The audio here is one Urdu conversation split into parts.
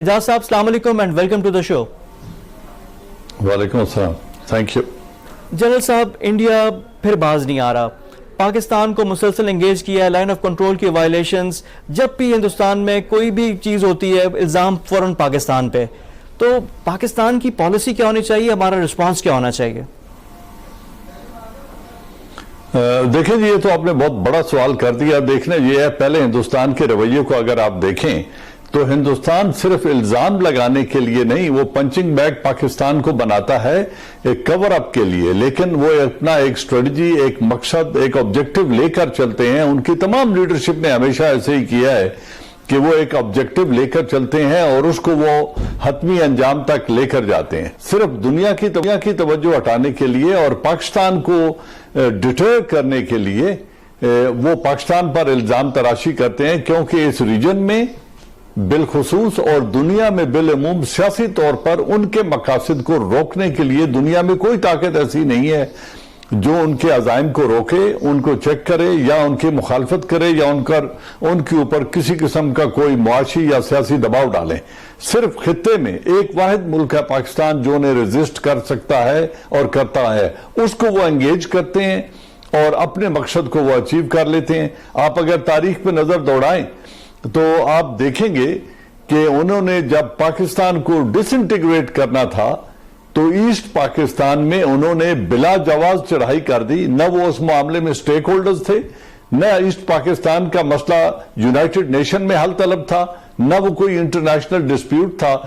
اعجاز صاحب السلام علیکم اینڈ ویلکم ٹو دا شو. وعلیکم السلام, تھینک یو. جنرل صاحب, انڈیا پھر باز نہیں آ رہا. پاکستان کو مسلسل انگیج کیا ہے, لائن آف کنٹرول کی وائلیشنز. جب بھی ہندوستان میں کوئی بھی چیز ہوتی ہے الزام فوراً پاکستان پہ. تو پاکستان کی پالیسی کیا ہونی چاہیے, ہمارا رسپانس کیا ہونا چاہیے؟ دیکھیں جی, یہ تو آپ نے بہت بڑا سوال کر دیا. دیکھنا یہ ہے, پہلے ہندوستان کے رویے کو اگر آپ دیکھیں تو ہندوستان صرف الزام لگانے کے لیے نہیں, وہ پنچنگ بیگ پاکستان کو بناتا ہے ایک کور اپ کے لیے, لیکن وہ اپنا ایک سٹریٹجی, ایک مقصد, ایک آبجیکٹو لے کر چلتے ہیں. ان کی تمام لیڈرشپ نے ہمیشہ ایسے ہی کیا ہے کہ وہ ایک آبجیکٹو لے کر چلتے ہیں اور اس کو وہ حتمی انجام تک لے کر جاتے ہیں, صرف دنیا کی توجہ ہٹانے کے لیے اور پاکستان کو ڈیٹر کرنے کے لیے. وہ پاکستان پر الزام تراشی کرتے ہیں کیونکہ اس ریجن میں بالخصوص اور دنیا میں بالعموم سیاسی طور پر ان کے مقاصد کو روکنے کے لیے دنیا میں کوئی طاقت ایسی نہیں ہے جو ان کے عزائم کو روکے, ان کو چیک کرے یا ان کی مخالفت کرے یا ان کے اوپر کسی قسم کا کوئی معاشی یا سیاسی دباؤ ڈالیں. صرف خطے میں ایک واحد ملک ہے پاکستان جو انہیں ریزسٹ کر سکتا ہے اور کرتا ہے. اس کو وہ انگیج کرتے ہیں اور اپنے مقصد کو وہ اچیو کر لیتے ہیں. آپ اگر تاریخ پہ نظر دوڑائیں تو آپ دیکھیں گے کہ انہوں نے جب پاکستان کو ڈس انٹیگریٹ کرنا تھا تو ایسٹ پاکستان میں انہوں نے بلا جواز چڑھائی کر دی. نہ وہ اس معاملے میں سٹیک ہولڈرز تھے, نہ ایسٹ پاکستان کا مسئلہ یونائٹڈ نیشن میں حل طلب تھا, نہ وہ کوئی انٹرنیشنل ڈسپیوٹ تھا,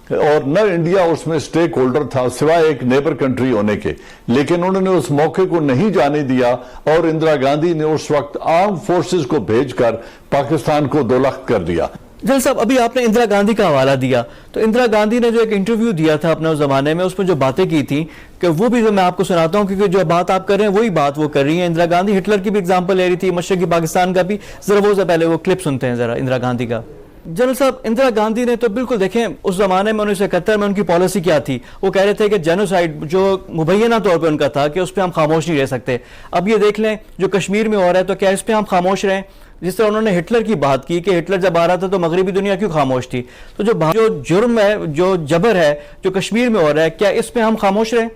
اور نہ انڈیا اس میں سٹیک ہولڈر تھا سوائے ایک نیبر کنٹری ہونے کے. لیکن انہوں نے اس موقع کو نہیں جانے دیا اور اندرا گاندھی نے اس وقت آرم فورسز کو بھیج کر پاکستان کو دولخت کر دیا. جنرل صاحب, ابھی آپ نے اندرا گاندھی کا حوالہ دیا, تو اندرا گاندھی نے جو ایک انٹرویو دیا تھا اپنے اس زمانے میں, اس میں جو باتیں کی تھی کہ وہ بھی میں آپ کو سناتا ہوں, کیونکہ جو بات آپ کر رہے ہیں وہی بات وہ کر رہی ہیں. اندرا گاندھی ہٹلر کی بھی اگزامپل لے رہی تھی, مشرقی پاکستان کا بھی. ذرا وہ سے پہلے وہ کلپ سنتے ہیں ذرا اندرا گاندھی کا. جنرل صاحب, اندرا گاندھی نے تو بالکل دیکھیں اس زمانے میں 1971 میں ان کی پالیسی کیا تھی. وہ کہہ رہے تھے کہ جینوسائیڈ جو مبینہ طور پہ ان کا تھا کہ اس پہ ہم خاموش نہیں رہ سکتے. اب یہ دیکھ لیں جو کشمیر میں ہو رہا ہے, تو کیا اس پہ ہم خاموش رہیں؟ جس طرح انہوں نے ہٹلر کی بات کی کہ ہٹلر جب آ رہا تھا تو مغربی دنیا کیوں خاموش تھی. تو جو جرم ہے, جو جبر ہے جو کشمیر میں ہو رہا ہے, کیا اس پہ ہم خاموش رہیں؟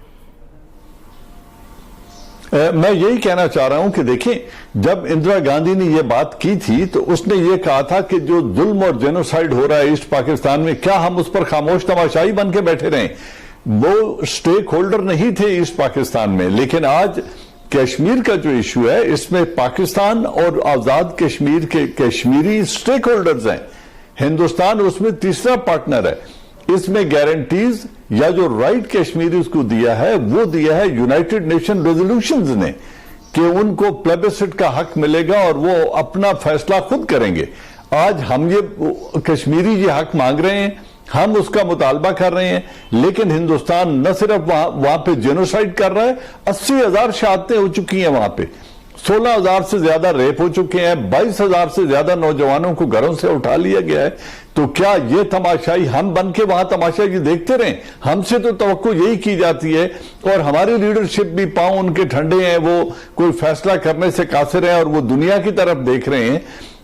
میں یہی کہنا چاہ رہا ہوں کہ دیکھیں, جب اندرا گاندھی نے یہ بات کی تھی تو اس نے یہ کہا تھا کہ جو ظلم اور جینوسائیڈ ہو رہا ہے ایسٹ پاکستان میں, کیا ہم اس پر خاموش تماشائی بن کے بیٹھے رہیں. وہ سٹیک ہولڈر نہیں تھے ایسٹ پاکستان میں, لیکن آج کشمیر کا جو ایشو ہے اس میں پاکستان اور آزاد کشمیر کے کشمیری سٹیک ہولڈرز ہیں. ہندوستان اس میں تیسرا پارٹنر ہے. اس میں گارنٹیز یا جو رائٹ کشمیریز کو دیا ہے وہ دیا ہے یونائٹڈ نیشن ریزولوشنز نے کہ ان کو پلیبسٹ کا حق ملے گا اور وہ اپنا فیصلہ خود کریں گے. آج ہم یہ کشمیری یہ حق مانگ رہے ہیں, ہم اس کا مطالبہ کر رہے ہیں, لیکن ہندوستان نہ صرف وہاں پہ جینوسائیڈ کر رہا ہے, 80,000 شہادتیں ہو چکی ہیں وہاں پہ, 16,000 سے زیادہ ریپ ہو چکے ہیں, 22,000 سے زیادہ نوجوانوں کو گھروں سے اٹھا لیا گیا ہے. تو کیا یہ تماشائی ہم بن کے وہاں تماشا یہ دیکھتے رہیں؟ ہم سے تو توقع یہی کی جاتی ہے, اور ہماری لیڈرشپ بھی پاؤں ان کے ٹھنڈے ہیں, وہ کوئی فیصلہ کرنے سے قاصر ہیں اور وہ دنیا کی طرف دیکھ رہے ہیں.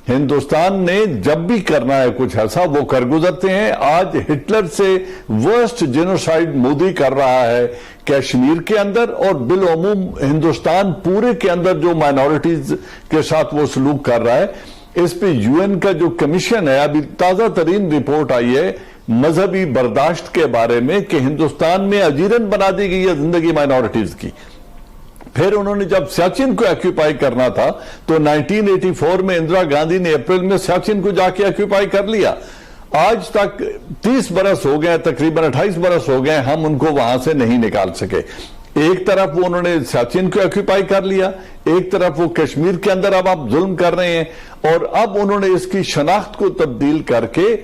ہندوستان نے جب بھی کرنا ہے کچھ ایسا وہ کر گزرتے ہیں. آج ہٹلر سے ورسٹ جینوسائیڈ مودی کر رہا ہے کشمیر کے اندر, اور بالعموم ہندوستان پورے کے اندر جو مائنورٹیز کے ساتھ وہ سلوک کر رہا ہے. اس پہ یو این کا جو کمیشن ہے, ابھی تازہ ترین رپورٹ آئی ہے مذہبی برداشت کے بارے میں کہ ہندوستان میں اجیرن بنا دی گئی ہے زندگی مائنورٹیز کی. پھر انہوں نے جب سیاچن کو ایکیوپائی کرنا تھا تو 1984 میں اندرا گاندھی نے اپریل میں سیاچن کو جا کے ایکیوپائی کر لیا. آج تک 30 برس ہو گئے, تقریباً 28 برس ہو گئے, ہم ان کو وہاں سے نہیں نکال سکے. ایک طرف وہ انہوں نے سیاچن کو ایکیوپائی کر لیا, ایک طرف وہ کشمیر کے اندر اب آپ ظلم کر رہے ہیں, اور اب انہوں نے اس کی شناخت کو تبدیل کر کے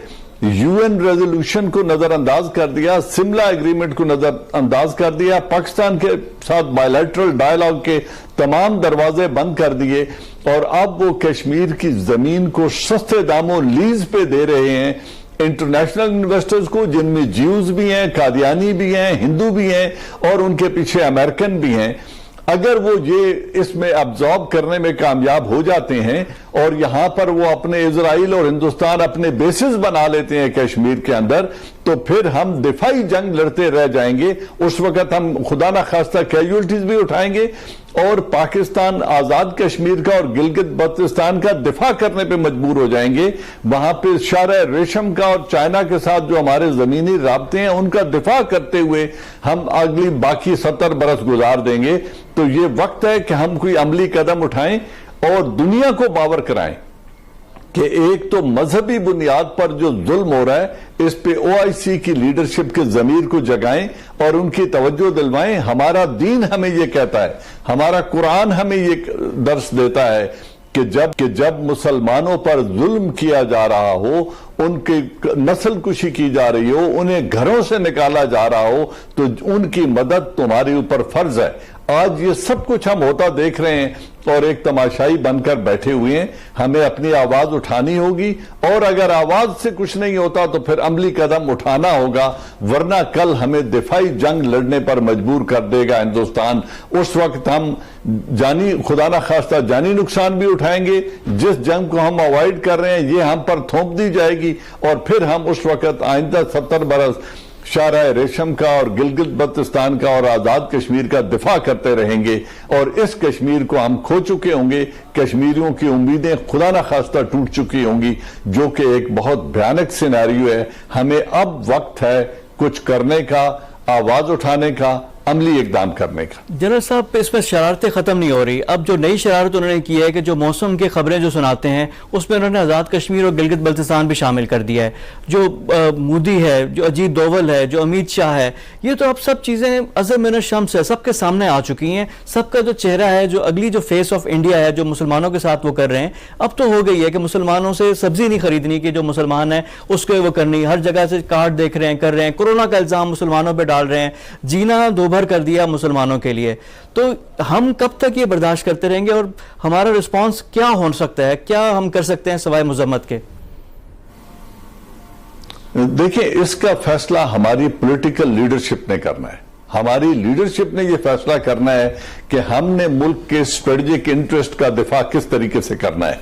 یو این ریزولوشن کو نظر انداز کر دیا, سملا ایگریمنٹ کو نظر انداز کر دیا, پاکستان کے ساتھ بائیلیٹرل ڈائیلاگ کے تمام دروازے بند کر دیے, اور اب وہ کشمیر کی زمین کو سستے داموں لیز پہ دے رہے ہیں انٹرنیشنل انویسٹرز کو, جن میں جیوز بھی ہیں, قادیانی بھی ہیں, ہندو بھی ہیں, اور ان کے پیچھے امریکن بھی ہیں. اگر وہ یہ اس میں ابزارب کرنے میں کامیاب ہو جاتے ہیں اور یہاں پر وہ اپنے اسرائیل اور ہندوستان اپنے بیسز بنا لیتے ہیں کشمیر کے اندر، تو پھر ہم دفاعی جنگ لڑتے رہ جائیں گے. اس وقت ہم خدا نہ خواستہ کیجولٹیز بھی اٹھائیں گے اور پاکستان آزاد کشمیر کا اور گلگت بلتستان کا دفاع کرنے پہ مجبور ہو جائیں گے. وہاں پہ شاہراہ ریشم کا اور چائنا کے ساتھ جو ہمارے زمینی رابطے ہیں ان کا دفاع کرتے ہوئے ہم اگلی باقی 70 برس گزار دیں گے. تو یہ وقت ہے کہ ہم کوئی عملی قدم اٹھائیں اور دنیا کو باور کرائیں کہ ایک تو مذہبی بنیاد پر جو ظلم ہو رہا ہے اس پہ OIC کی لیڈرشپ کے ضمیر کو جگائیں اور ان کی توجہ دلوائیں. ہمارا دین ہمیں یہ کہتا ہے، ہمارا قرآن ہمیں یہ درس دیتا ہے کہ جب مسلمانوں پر ظلم کیا جا رہا ہو، ان کی نسل کشی کی جا رہی ہو، انہیں گھروں سے نکالا جا رہا ہو، تو ان کی مدد تمہارے اوپر فرض ہے. آج یہ سب کچھ ہم ہوتا دیکھ رہے ہیں اور ایک تماشائی بن کر بیٹھے ہوئے ہیں. ہمیں اپنی آواز اٹھانی ہوگی اور اگر آواز سے کچھ نہیں ہوتا تو پھر عملی قدم اٹھانا ہوگا، ورنہ کل ہمیں دفاعی جنگ لڑنے پر مجبور کر دے گا ہندوستان. اس وقت ہم خدا نہ خواستہ جانی نقصان بھی اٹھائیں گے. جس جنگ کو ہم اوائڈ کر رہے ہیں یہ ہم پر تھوپ دی جائے گی اور پھر ہم اس وقت آئندہ 70 برس شاہراہ ریشم کا اور گلگت بلتستان کا اور آزاد کشمیر کا دفاع کرتے رہیں گے اور اس کشمیر کو ہم کھو چکے ہوں گے. کشمیریوں کی امیدیں خدا نہ خواستہ ٹوٹ چکی ہوں گی، جو کہ ایک بہت بھیانک سیناریو ہے. ہمیں اب وقت ہے کچھ کرنے کا، آواز اٹھانے کا، عملی اقدام کرنے کا. جنرل صاحب اس میں شرارتیں ختم نہیں ہو رہی. اب جو نئی شرارت انہوں نے کی ہے کہ جو موسم کی خبریں جو سناتے ہیں اس میں انہوں نے آزاد کشمیر اور گلگت بلتستان بھی شامل کر دیا ہے. جو مودی ہے، جو اجیت دوول ہے، جو امیت شاہ ہے، یہ تو اب سب چیزیں اظہر من الشمس ہے، سب کے سامنے آ چکی ہیں. سب کا جو چہرہ ہے، جو اگلی جو فیس آف انڈیا ہے جو مسلمانوں کے ساتھ وہ کر رہے ہیں، اب تو ہو گئی ہے کہ مسلمانوں سے سبزی نہیں خریدنی کہ جو مسلمان ہیں اس کو وہ کرنی. ہر جگہ سے کارڈ دیکھ رہے ہیں، کر رہے ہیں. کورونا کا الزام مسلمانوں پہ ڈال رہے ہیں، جینا دو بھر کر دیا مسلمانوں کے لیے. تو ہم کب تک یہ برداشت کرتے رہیں گے اور ہمارا رسپانس کیا ہو سکتا ہے؟ کیا ہم کر سکتے ہیں سوائے مذمت کے؟ دیکھیں، اس کا فیصلہ ہماری پولیٹیکل لیڈرشپ نے کرنا ہے. ہماری لیڈرشپ نے یہ فیصلہ کرنا ہے کہ ہم نے ملک کے اسٹریٹجک انٹرسٹ کا دفاع کس طریقے سے کرنا ہے.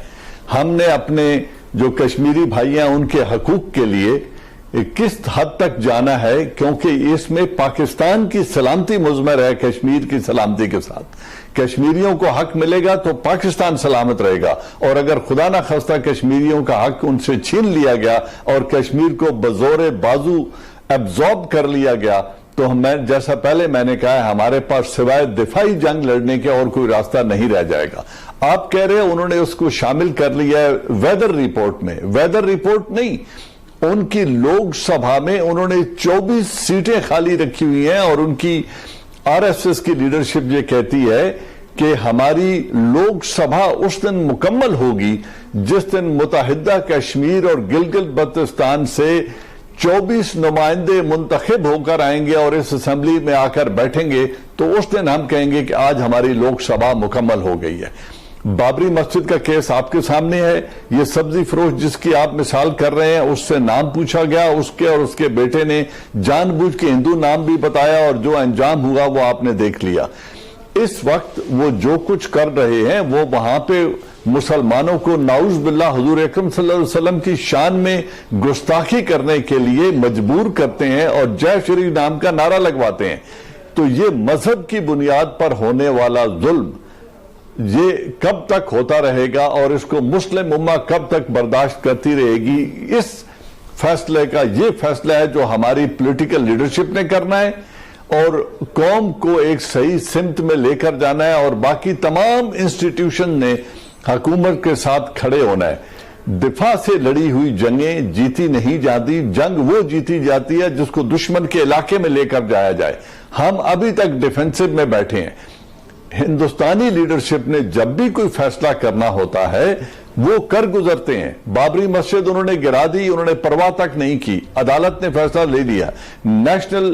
ہم نے اپنے جو کشمیری بھائی ہیں ان کے حقوق کے لیے کس حد تک جانا ہے، کیونکہ اس میں پاکستان کی سلامتی مضمر ہے کشمیر کی سلامتی کے ساتھ. کشمیریوں کو حق ملے گا تو پاکستان سلامت رہے گا، اور اگر خدا نہ خواستہ کشمیریوں کا حق ان سے چھین لیا گیا اور کشمیر کو بزور بازو ایبزارب کر لیا گیا تو جیسا پہلے میں نے کہا ہے، ہمارے پاس سوائے دفاعی جنگ لڑنے کے اور کوئی راستہ نہیں رہ جائے گا. آپ کہہ رہے ہیں انہوں نے اس کو شامل کر لیا ہے ویدر رپورٹ میں. ویدر رپورٹ نہیں، ان کی لوک سبھا میں انہوں نے 24 سیٹیں خالی رکھی ہوئی ہیں اور ان کی RSS کی لیڈرشپ یہ کہتی ہے کہ ہماری لوک سبھا اس دن مکمل ہوگی جس دن متحدہ کشمیر اور گلگت بلتستان سے 24 نمائندے منتخب ہو کر آئیں گے اور اس اسمبلی میں آ کر بیٹھیں گے، تو اس دن ہم کہیں گے کہ آج ہماری لوک سبھا مکمل ہو گئی ہے. بابری مسجد کا کیس آپ کے سامنے ہے. یہ سبزی فروش جس کی آپ مثال کر رہے ہیں، اس سے نام پوچھا گیا، اس کے اور اس کے بیٹے نے جان بوجھ کے ہندو نام بھی بتایا اور جو انجام ہوا وہ آپ نے دیکھ لیا. اس وقت وہ جو کچھ کر رہے ہیں وہ وہاں پہ مسلمانوں کو نعوذ باللہ حضور اکرم صلی اللہ علیہ وسلم کی شان میں گستاخی کرنے کے لیے مجبور کرتے ہیں اور جے شری نام کا نعرہ لگواتے ہیں. تو یہ مذہب کی بنیاد پر ہونے والا ظلم یہ کب تک ہوتا رہے گا اور اس کو مسلم امہ کب تک برداشت کرتی رہے گی؟ اس فیصلے کا یہ فیصلہ ہے جو ہماری پولیٹیکل لیڈرشپ نے کرنا ہے اور قوم کو ایک صحیح سمت میں لے کر جانا ہے، اور باقی تمام انسٹیٹیوشن نے حکومت کے ساتھ کھڑے ہونا ہے. دفاع سے لڑی ہوئی جنگیں جیتی نہیں جاتی. جنگ وہ جیتی جاتی ہے جس کو دشمن کے علاقے میں لے کر جایا جائے. ہم ابھی تک ڈیفنسو میں بیٹھے ہیں. ہندوستانی لیڈرشپ نے جب بھی کوئی فیصلہ کرنا ہوتا ہے وہ کر گزرتے ہیں. بابری مسجد انہوں نے گرا دی، انہوں نے پرواہ تک نہیں کی، عدالت نے فیصلہ لے لیا. نیشنل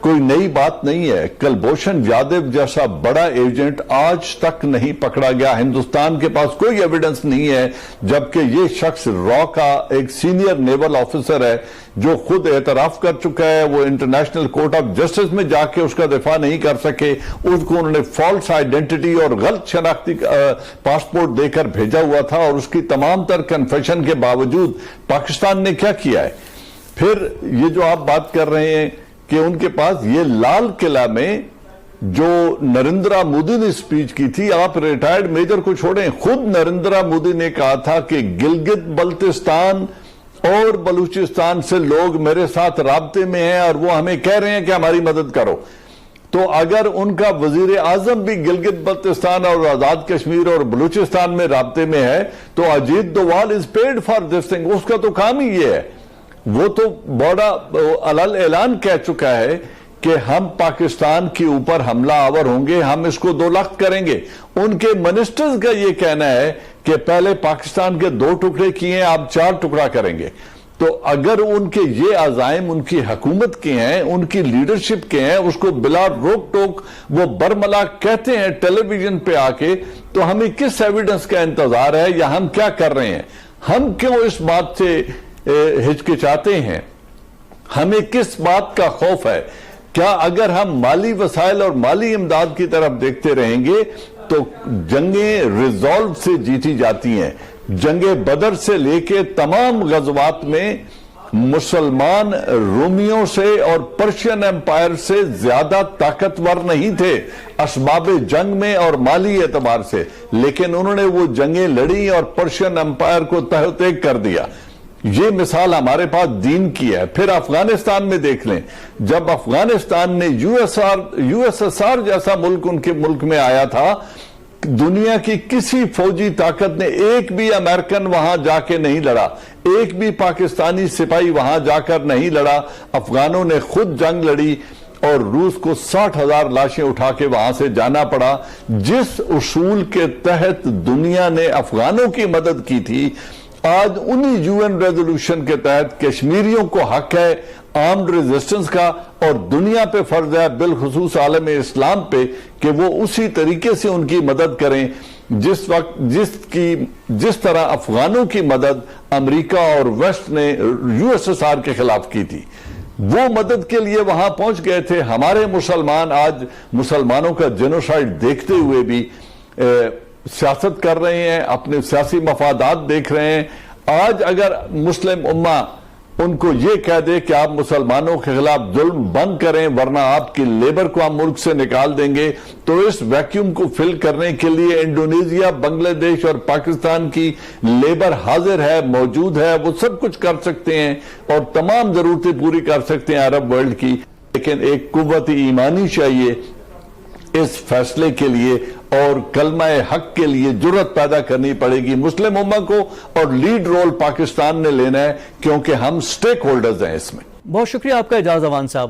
کوئی نئی بات نہیں ہے. کلبھوشن یادو جیسا بڑا ایجنٹ آج تک نہیں پکڑا گیا. ہندوستان کے پاس کوئی ایویڈنس نہیں ہے, جبکہ یہ شخص را کا ایک سینئر نیول آفیسر ہے جو خود اعتراف کر چکا ہے. وہ انٹرنیشنل کورٹ آف جسٹس میں جا کے اس کا دفاع نہیں کر سکے. اس کو انہوں نے فالس آئیڈینٹی اور غلط شناختی پاسپورٹ دے کر بھیجا ہوا تھا, اور اس کی تمام تر کنفیشن کے باوجود پاکستان نے کیا کیا ہے. پھر یہ جو آپ بات کر رہے ہیں کہ ان کے پاس یہ لال قلعہ میں جو نریندرا مودی نے سپیچ کی تھی, آپ ریٹائرڈ میجر کو چھوڑیں, خود نریندرا مودی نے کہا تھا کہ گلگت بلتستان اور بلوچستان سے لوگ میرے ساتھ رابطے میں ہیں اور وہ ہمیں کہہ رہے ہیں کہ ہماری مدد کرو. تو اگر ان کا وزیر اعظم بھی گلگت بلتستان اور آزاد کشمیر اور بلوچستان میں رابطے میں ہے تو Ajit Doval is paid for this thing. اس کا تو کام ہی یہ ہے. وہ تو بڑا اعلان کہہ چکا ہے کہ ہم پاکستان کے اوپر حملہ آور ہوں گے, ہم اس کو 2 لخت کریں گے. ان کے منسٹرز کا یہ کہنا ہے کہ پہلے پاکستان کے 2 ٹکڑے کیے ہیں, آپ 4 ٹکڑا کریں گے. تو اگر ان کے یہ عزائم ان کی حکومت کے ہیں, ان کی لیڈرشپ کے ہیں, اس کو بلا روک ٹوک وہ برملا کہتے ہیں ٹیلی ویژن پہ آ کے, تو ہمیں کس ایویڈنس کا انتظار ہے یا ہم کیا کر رہے ہیں؟ ہم کیوں اس بات سے ہچکچاتے ہیں؟ ہمیں کس بات کا خوف ہے؟ کیا اگر ہم مالی وسائل اور مالی امداد کی طرف دیکھتے رہیں گے تو جنگیں ریزالو سے جیتی جاتی ہیں. جنگ بدر سے لے کے تمام غزوات میں مسلمان رومیوں سے اور پرشین امپائر سے زیادہ طاقتور نہیں تھے اسباب جنگ میں اور مالی اعتبار سے, لیکن انہوں نے وہ جنگیں لڑی اور پرشین امپائر کو تہہ کر دیا. یہ مثال ہمارے پاس دین کی ہے. پھر افغانستان میں دیکھ لیں, جب افغانستان نے یو ایس ایس آر جیسا ملک ان کے ملک میں آیا تھا, دنیا کی کسی فوجی طاقت نے ایک بھی امریکن وہاں جا کے نہیں لڑا, ایک بھی پاکستانی سپاہی وہاں جا کر نہیں لڑا. افغانوں نے خود جنگ لڑی اور روس کو 60,000 لاشیں اٹھا کے وہاں سے جانا پڑا. جس اصول کے تحت دنیا نے افغانوں کی مدد کی تھی, آج انہی UN ریزولوشن کے تحت کشمیریوں کو حق ہے آرمڈ ریزسٹنس کا, اور دنیا پہ فرض ہے بالخصوص عالم اسلام پہ کہ وہ اسی طریقے سے ان کی مدد کریں جس طرح افغانوں کی مدد امریکہ اور ویسٹ نے USSR کے خلاف کی تھی. وہ مدد کے لیے وہاں پہنچ گئے تھے. ہمارے مسلمان آج مسلمانوں کا جینوسائیڈ دیکھتے ہوئے بھی سیاست کر رہے ہیں, اپنے سیاسی مفادات دیکھ رہے ہیں. آج اگر مسلم امہ ان کو یہ کہہ دے کہ آپ مسلمانوں کے خلاف ظلم بند کریں ورنہ آپ کی لیبر کو ہم ملک سے نکال دیں گے, تو اس ویکیوم کو فل کرنے کے لیے انڈونیزیا, بنگلہ دیش اور پاکستان کی لیبر حاضر ہے, موجود ہے. وہ سب کچھ کر سکتے ہیں اور تمام ضرورتیں پوری کر سکتے ہیں عرب ورلڈ کی, لیکن ایک قوت ایمانی چاہیے اس فیصلے کے لیے, اور کلمہ حق کے لیے جرأت پیدا کرنی پڑے گی مسلم امہ کو, اور لیڈ رول پاکستان نے لینا ہے کیونکہ ہم سٹیک ہولڈرز ہیں اس میں. بہت شکریہ آپ کا اعجاز امان صاحب.